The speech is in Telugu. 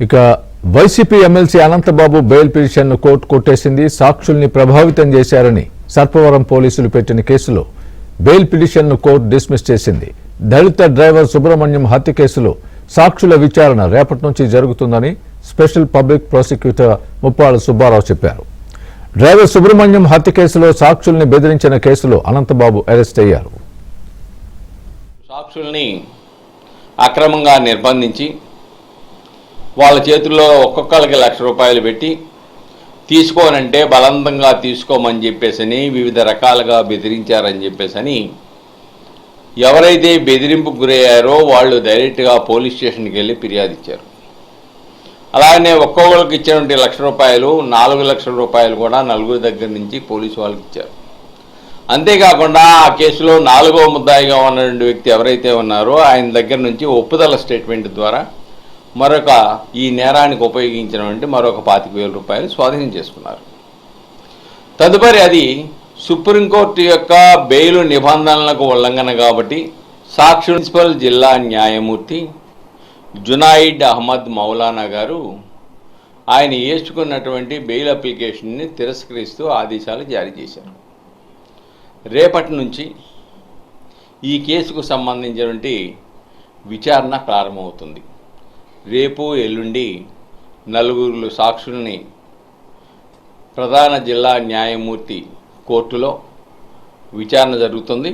ఇక వైసీపీ ఎమ్మెల్సీ అనంతబాబు బెయిల్ పిటిషన్ను కోర్టు కొట్టేసింది. సాక్షుల్ని ప్రభావితం చేశారని సర్పవరం పోలీసులు పెట్టిన కేసులో బెయిల్ పిటిషన్ను కోర్టు డిస్మిస్ చేసింది. దళిత డ్రైవర్ సుబ్రహ్మణ్యం హత్య కేసులో సాక్షుల విచారణ రేపటి నుంచి జరుగుతుందని special public prosecutor Muppalla Subbarao చెప్పారు. డ్రైవర్ సుబ్రహ్మణ్యం హత్య కేసులో సాక్షుల్ని బెదిరించిన కేసులో అనంతబాబు అరెస్ట్ అయ్యారు. సాక్షుల్ని అక్రమంగా నిర్బంధించి వాళ్ళ చేతుల్లో ఒక్కొక్కరికి ₹1,00,000 పెట్టి తీసుకోనంటే బలవంతంగా తీసుకోమని చెప్పేసని వివిధ రకాలుగా బెదిరించారని చెప్పేసని ఎవరైతే బెదిరింపుకు గురయ్యారో వాళ్ళు డైరెక్ట్గా పోలీస్ స్టేషన్కి వెళ్ళి ఫిర్యాదు ఇచ్చారు. అలాగే ఒక్కొక్కరికి ఇచ్చినటువంటి ₹1,00,000 ₹4,00,000 కూడా నలుగురి దగ్గర నుంచి పోలీసు వాళ్ళకి ఇచ్చారు. అంతేకాకుండా ఆ కేసులో 4వ ముద్దాయిగా ఉన్నటువంటి వ్యక్తి ఎవరైతే ఉన్నారో ఆయన దగ్గర నుంచి ఒప్పుదల స్టేట్మెంట్ ద్వారా మరొక ఈ నేరానికి ఉపయోగించినటువంటి మరొక ₹25,000 స్వాధీనం చేసుకున్నారు. తదుపరి అది సుప్రీంకోర్టు యొక్క బెయిల్ నిబంధనలకు ఉల్లంఘన కాబట్టి సాక్షి ప్రిన్సిపల్ జిల్లా న్యాయమూర్తి జునాయిద్ అహ్మద్ మౌలానా గారు ఆయన వేసుకున్నటువంటి బెయిల్ అప్లికేషన్ని తిరస్కరిస్తూ ఆదేశాలు జారీ చేశారు. రేపటి నుంచి ఈ కేసుకు సంబంధించినటువంటి విచారణ ప్రారంభమవుతుంది. రేపు ఎల్లుండి 4 సాక్షుల్ని ప్రధాన జిల్లా న్యాయమూర్తి కోర్టులో విచారణ జరుగుతుంది.